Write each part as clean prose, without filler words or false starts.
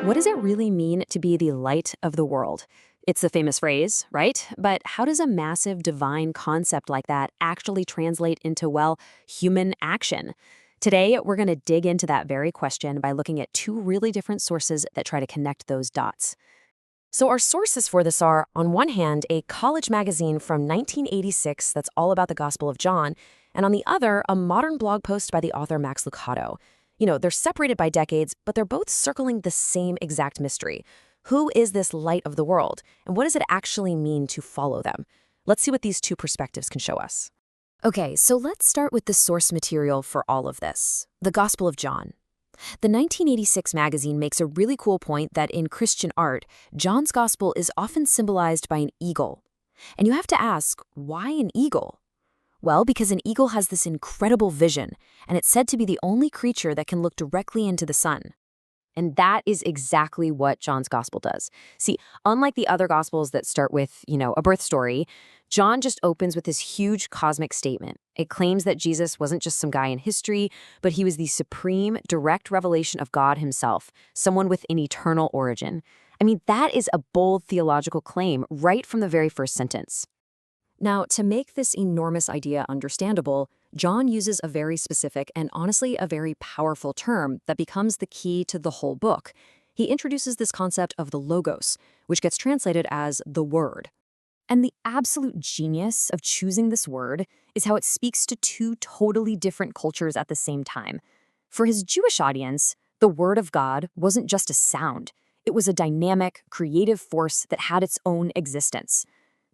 What does it really mean to be the light of the world? It's the famous phrase, right? But how does a massive divine concept like that actually translate into, well, human action? Today, we're going to dig into that very question by looking at two really different sources that try to connect those dots. So our sources for this are, on one hand, a college magazine from 1986 that's all about the Gospel of John, and on the other, a modern blog post by the author Max Lucado. They're separated by decades, but they're both circling the same exact mystery. Who is this light of the world, and what does it actually mean to follow them? Let's see what these two perspectives can show us. Okay, so let's start with the source material for all of this, the Gospel of John. The 1986 magazine makes a really cool point that in Christian art, John's Gospel is often symbolized by an eagle. And you have to ask, why an eagle? Well, because an eagle has this incredible vision, and it's said to be the only creature that can look directly into the sun. And that is exactly what John's Gospel does. See, unlike the other Gospels that start with, a birth story, John just opens with this huge cosmic statement. It claims that Jesus wasn't just some guy in history, but he was the supreme, direct revelation of God himself, someone with an eternal origin. I mean, that is a bold theological claim right from the very first sentence. Now, to make this enormous idea understandable, John uses a very specific and honestly a very powerful term that becomes the key to the whole book. He introduces this concept of the logos, which gets translated as the word. And the absolute genius of choosing this word is how it speaks to two totally different cultures at the same time. For his Jewish audience, the word of God wasn't just a sound. It was a dynamic, creative force that had its own existence.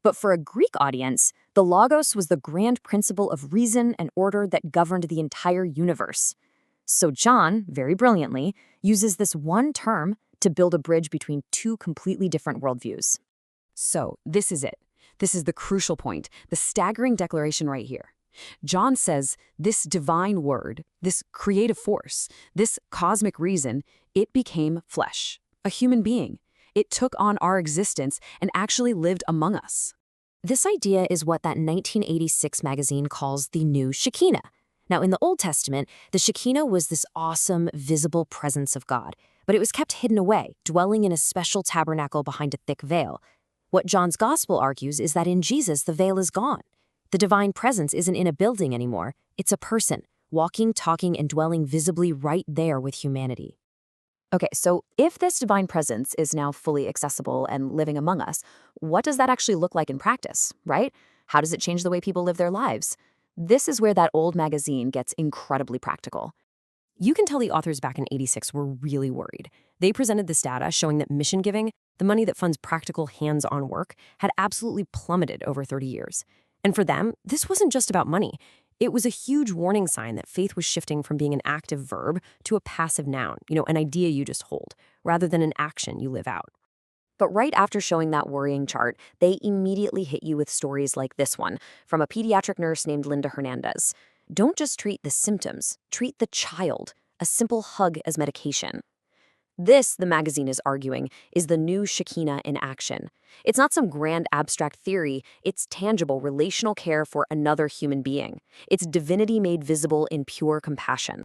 But for a Greek audience, the logos was the grand principle of reason and order that governed the entire universe. So John, very brilliantly, uses this one term to build a bridge between two completely different worldviews. So this is it. This is the crucial point, the staggering declaration right here. John says this divine word, this creative force, this cosmic reason, it became flesh, a human being. It took on our existence and actually lived among us. This idea is what that 1986 magazine calls the new Shekinah. Now, in the Old Testament, the Shekinah was this awesome, visible presence of God, but it was kept hidden away, dwelling in a special tabernacle behind a thick veil. What John's Gospel argues is that in Jesus, the veil is gone. The divine presence isn't in a building anymore. It's a person, walking, talking, and dwelling visibly right there with humanity. Okay, so if this divine presence is now fully accessible and living among us, what does that actually look like in practice, right? How does it change the way people live their lives? This is where that old magazine gets incredibly practical. You can tell the authors back in '86 were really worried. They presented this data showing that mission giving, the money that funds practical hands-on work, had absolutely plummeted over 30 years. And for them, this wasn't just about money. It was a huge warning sign that faith was shifting from being an active verb to a passive noun, an idea you just hold, rather than an action you live out. But right after showing that worrying chart, they immediately hit you with stories like this one from a pediatric nurse named Linda Hernandez. Don't just treat the symptoms, treat the child. A simple hug as medication. This, the magazine is arguing, is the new Shekinah in action. It's not some grand abstract theory, it's tangible relational care for another human being. It's divinity made visible in pure compassion.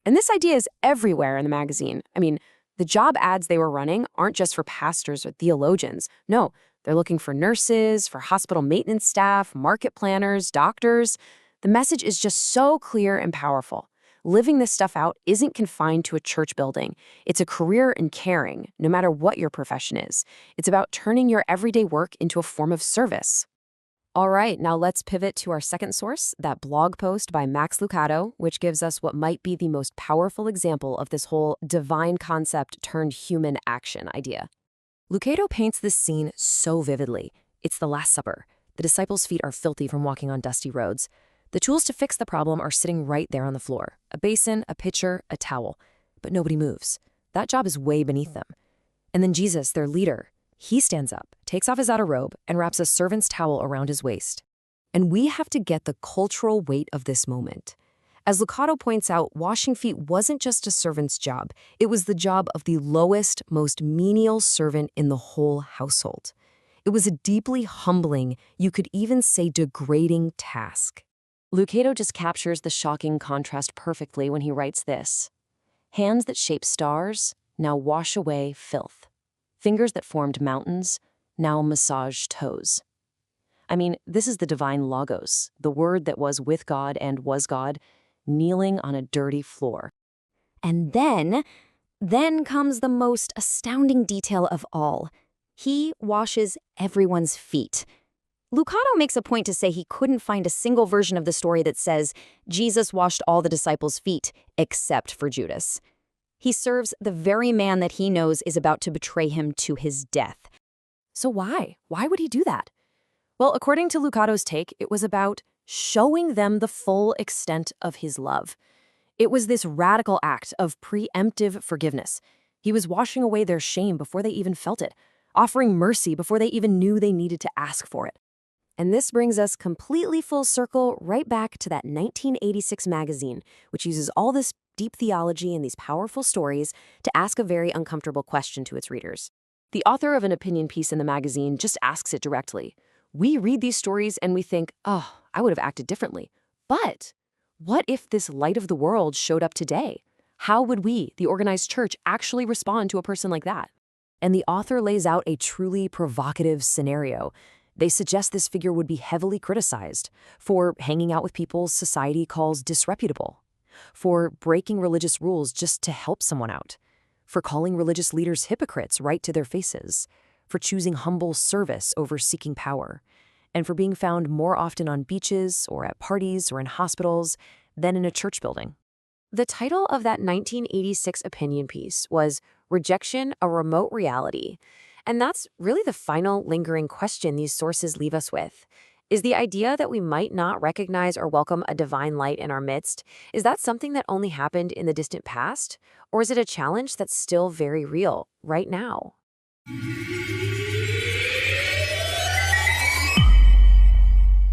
And this idea is everywhere in the magazine. I mean, the job ads they were running aren't just for pastors or theologians. No, they're looking for nurses, for hospital maintenance staff, market planners, doctors. The message is just so clear and powerful. Living this stuff out isn't confined to a church building. It's a career in caring, no matter what your profession is. It's about turning your everyday work into a form of service. All right, now let's pivot to our second source, that blog post by Max Lucado, which gives us what might be the most powerful example of this whole divine concept turned human action idea. Lucado paints this scene so vividly. It's the Last Supper. The disciples' feet are filthy from walking on dusty roads. The tools to fix the problem are sitting right there on the floor. A basin, a pitcher, a towel. But nobody moves. That job is way beneath them. And then Jesus, their leader, he stands up, takes off his outer robe, and wraps a servant's towel around his waist. And we have to get the cultural weight of this moment. As Lucado points out, washing feet wasn't just a servant's job. It was the job of the lowest, most menial servant in the whole household. It was a deeply humbling, you could even say degrading task. Lucado just captures the shocking contrast perfectly when he writes this. Hands that shape stars, now wash away filth. Fingers that formed mountains, now massage toes. I mean, this is the divine Logos, the word that was with God and was God, kneeling on a dirty floor. And then comes the most astounding detail of all. He washes everyone's feet. Lucado makes a point to say he couldn't find a single version of the story that says Jesus washed all the disciples' feet, except for Judas. He serves the very man that he knows is about to betray him to his death. So why? Why would he do that? Well, according to Lucado's take, it was about showing them the full extent of his love. It was this radical act of preemptive forgiveness. He was washing away their shame before they even felt it, offering mercy before they even knew they needed to ask for it. And this brings us completely full circle right back to that 1986 magazine, which uses all this deep theology and these powerful stories to ask a very uncomfortable question to its readers. The author of an opinion piece in the magazine just asks it directly. We read these stories and we think, oh, I would have acted differently. But what if this light of the world showed up today? How would we, the organized church, actually respond to a person like that? And the author lays out a truly provocative scenario. They suggest this figure would be heavily criticized for hanging out with people society calls disreputable, for breaking religious rules just to help someone out, for calling religious leaders hypocrites right to their faces, for choosing humble service over seeking power, and for being found more often on beaches or at parties or in hospitals than in a church building. The title of that 1986 opinion piece was Rejection, a Remote Reality. And that's really the final lingering question these sources leave us with. Is the idea that we might not recognize or welcome a divine light in our midst, is that something that only happened in the distant past? Or is it a challenge that's still very real right now?